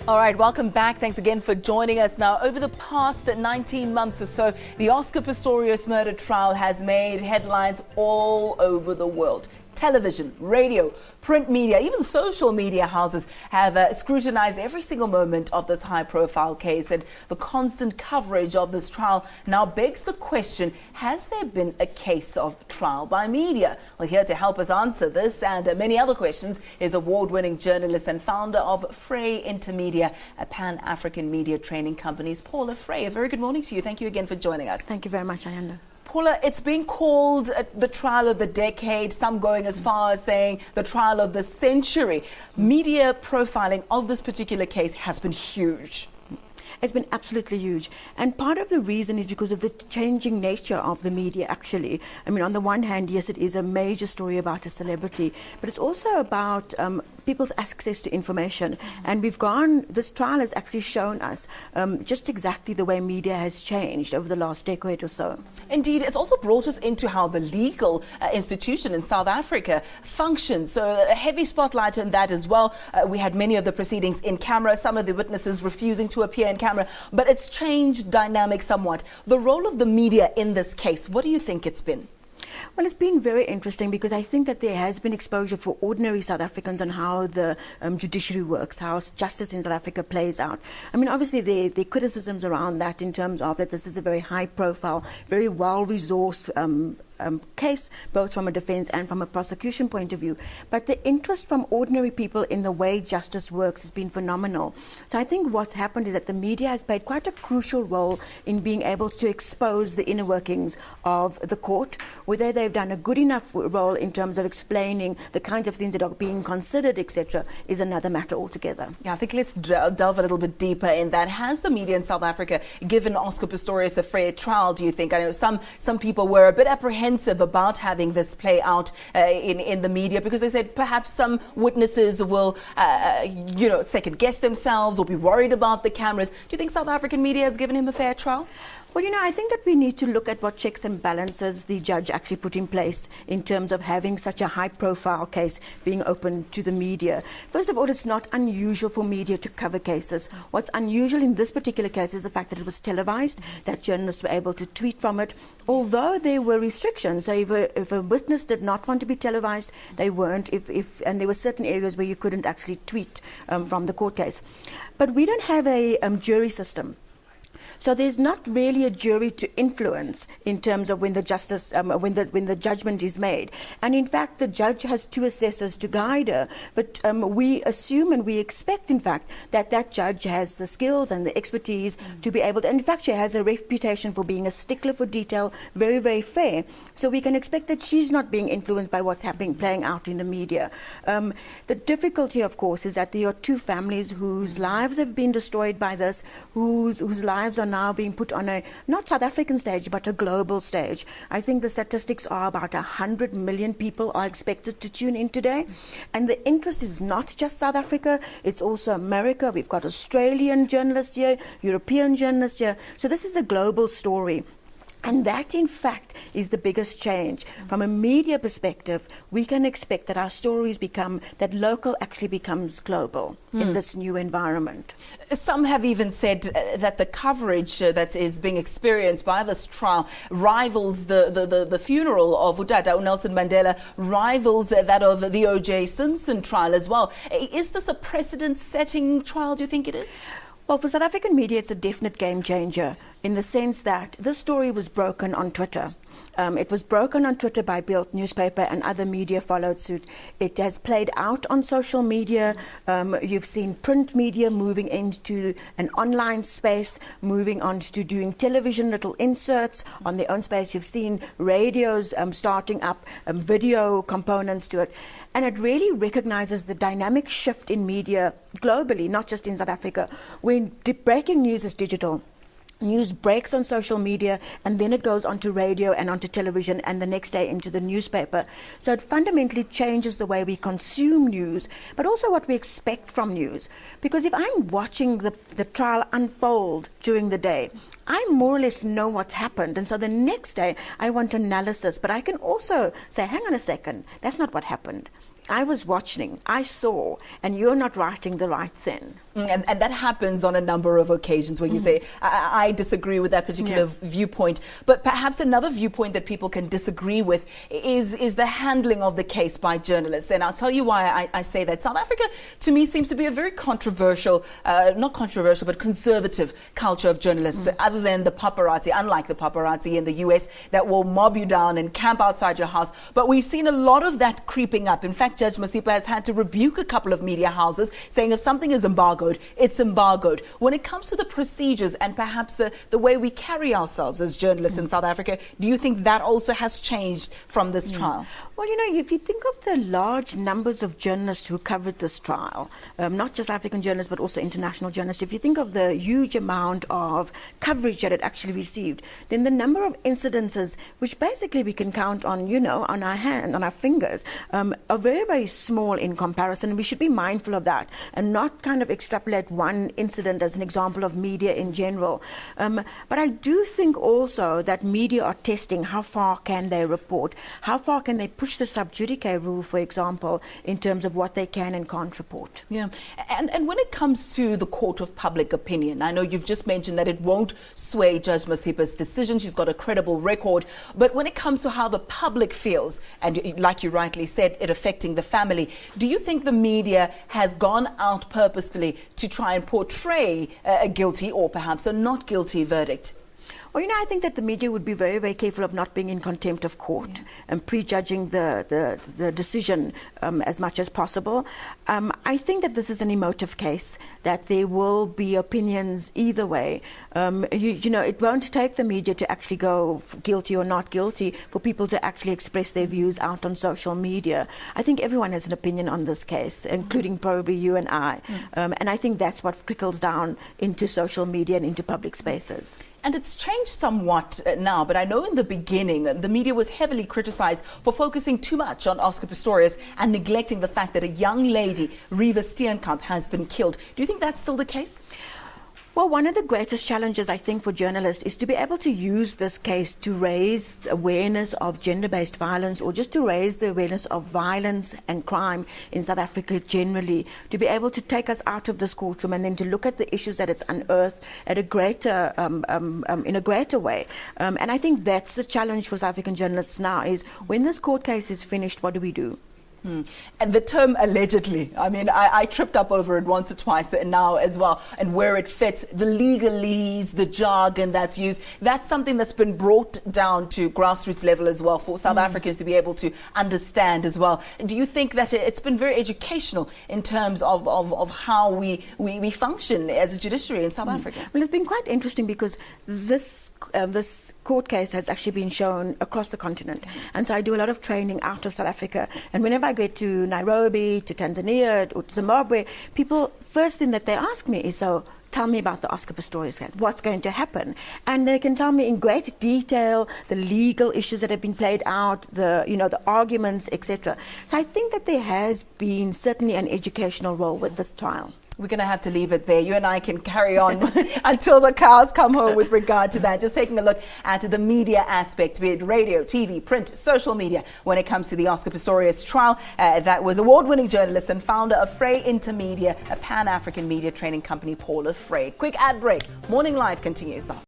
All right, welcome back. Thanks again for joining us. Now, over the past 19 months or so, the Oscar Pistorius murder trial has made headlines all over the world. Television, radio, print media, even social media houses have scrutinized every single moment of this high-profile case. And the constant coverage of this trial now begs the question, has there been a case of trial by media? Well, here to help us answer this and many other questions is award-winning journalist and founder of Frey Intermedia, a Pan-African media training company, Paula Frey. A very good morning to you. Thank you again for joining us. Thank you very much, Ayanda. Paula, it's been called the trial of the decade, some going as far as saying the trial of the century. Media profiling of this particular case has been huge. It's been absolutely huge. And part of the reason is because of the changing nature of the media, actually. I mean, on the one hand, yes, it is a major story about a celebrity, but it's also about people's access to information. And this trial has actually shown us just exactly the way media has changed over the last decade or so. Indeed, it's also brought us into how the legal institution in South Africa functions. So a heavy spotlight on that as well. We had many of the proceedings in camera, some of the witnesses refusing to appear in camera, but it's changed dynamic somewhat. The role of the media in this case, what do you think it's been? Well, it's been very interesting because I think that there has been exposure for ordinary South Africans on how the judiciary works, how justice in South Africa plays out. I mean, obviously, there are criticisms around that in terms of that this is a very high-profile, very well-resourced case, both from a defense and from a prosecution point of view. But the interest from ordinary people in the way justice works has been phenomenal. So I think what's happened is that the media has played quite a crucial role in being able to expose the inner workings of the court. Whether they've done a good enough role in terms of explaining the kinds of things that are being considered, etc., is another matter altogether. Yeah, I think let's delve a little bit deeper in that. Has the media in South Africa given Oscar Pistorius a fair trial, do you think? I know some people were a bit apprehensive about having this play out in the media because they said perhaps some witnesses will, second guess themselves or be worried about the cameras. Do you think South African media has given him a fair trial? Well, I think that we need to look at what checks and balances the judge actually put in place in terms of having such a high-profile case being open to the media. First of all, it's not unusual for media to cover cases. What's unusual in this particular case is the fact that it was televised, that journalists were able to tweet from it, although there were restrictions. So if a witness did not want to be televised, they weren't, and there were certain areas where you couldn't actually tweet from the court case. But we don't have a jury system. So there's not really a jury to influence in terms of when the judgment is made. And in fact, the judge has two assessors to guide her. But we assume and we expect, in fact, that judge has the skills and the expertise to be able to. And in fact, she has a reputation for being a stickler for detail, very, very fair. So we can expect that she's not being influenced by what's playing out in the media. The difficulty, of course, is that there are two families whose lives have been destroyed by this, whose lives are now being put on a not South African stage but a global stage. I think the statistics are about 100 million people are expected to tune in today, and the interest is not just South Africa, it's also America. We've got Australian journalists here, European journalists here, so this is a global story. And that, in fact, is the biggest change. From a media perspective, we can expect that our stories that local actually becomes global in this new environment. Some have even said that the coverage that is being experienced by this trial rivals the funeral of Utata Nelson Mandela, rivals that of the O.J. Simpson trial as well. Is this a precedent-setting trial, do you think it is? Well, for South African media, it's a definite game changer in the sense that this story was broken on Twitter. It was broken on Twitter by Beeld newspaper and other media followed suit. It has played out on social media. You've seen print media moving into an online space, moving on to doing television little inserts on their own space. You've seen radios starting up, video components to it. And it really recognizes the dynamic shift in media globally, not just in South Africa, when breaking news is digital. News breaks on social media and then it goes onto radio and onto television and the next day into the newspaper. So it fundamentally changes the way we consume news, but also what we expect from news. Because if I'm watching the trial unfold during the day, I more or less know what's happened. And so the next day I want analysis, but I can also say, hang on a second, that's not what happened. I was watching, I saw, and you're not writing the right thing. And that happens on a number of occasions where you say, I disagree with that particular viewpoint. But perhaps another viewpoint that people can disagree with is the handling of the case by journalists. And I'll tell you why I say that. South Africa, to me, seems to be a very controversial, not controversial, but conservative culture of journalists, other than the paparazzi, unlike the paparazzi in the US that will mob you down and camp outside your house. But we've seen a lot of that creeping up. In fact, Judge Masipa has had to rebuke a couple of media houses, saying if something is embargoed, it's embargoed. When it comes to the procedures and perhaps the way we carry ourselves as journalists in South Africa, do you think that also has changed from this trial? Well, you know, if you think of the large numbers of journalists who covered this trial, not just African journalists, but also international journalists, if you think of the huge amount of coverage that it actually received, then the number of incidences, which basically we can count on, you know, on our hand, on our fingers, are very, very small in comparison. We should be mindful of that and not kind of extrapolate one incident as an example of media in general. But I do think also that media are testing how far can they report, how far can they push the sub judice rule, for example, in terms of what they can and can't report. Yeah, and when it comes to the court of public opinion, I know you've just mentioned that it won't sway Judge Masipa's decision. She's got a credible record. But when it comes to how the public feels, and like you rightly said, it affecting the family, do you think the media has gone out purposefully to try and portray a guilty or perhaps a not guilty verdict? Well, you know, I think that the media would be very, very careful of not being in contempt of court and prejudging the decision as much as possible. I think that this is an emotive case, that there will be opinions either way. You know, it won't take the media to actually go guilty or not guilty for people to actually express their views out on social media. I think everyone has an opinion on this case, including probably you and I. And I think that's what trickles down into social media and into public spaces. And it's changed somewhat now, but I know in the beginning the media was heavily criticized for focusing too much on Oscar Pistorius and neglecting the fact that a young lady, Riva Steenkamp, has been killed. Do you think that's still the case? Well, one of the greatest challenges, I think, for journalists is to be able to use this case to raise awareness of gender-based violence, or just to raise the awareness of violence and crime in South Africa generally, to be able to take us out of this courtroom and then to look at the issues that it's unearthed at a greater, in a greater way. And I think that's the challenge for South African journalists now, is when this court case is finished, what do we do? And the term allegedly, I mean, I tripped up over it once or twice now as well, and where it fits, the legalese, the jargon that's used, that's something that's been brought down to grassroots level as well for South Africans to be able to understand as well. Do you think that it's been very educational in terms of how we function as a judiciary in South Africa? Well, it's been quite interesting because this court case has actually been shown across the continent. And so I do a lot of training out of South Africa. And whenever I go to Nairobi, to Tanzania, or to Zimbabwe, people, first thing that they ask me is, so tell me about the Oscar Pistorius case. What's going to happen? And they can tell me in great detail the legal issues that have been played out, the arguments, etc. So I think that there has been certainly an educational role with this trial. We're going to have to leave it there. You and I can carry on until the cows come home with regard to that. Just taking a look at the media aspect, be it radio, TV, print, social media, when it comes to the Oscar Pistorius trial. That was award-winning journalist and founder of Frey Intermedia, a Pan-African media training company, Paula Frey. Quick ad break. Morning Live continues on.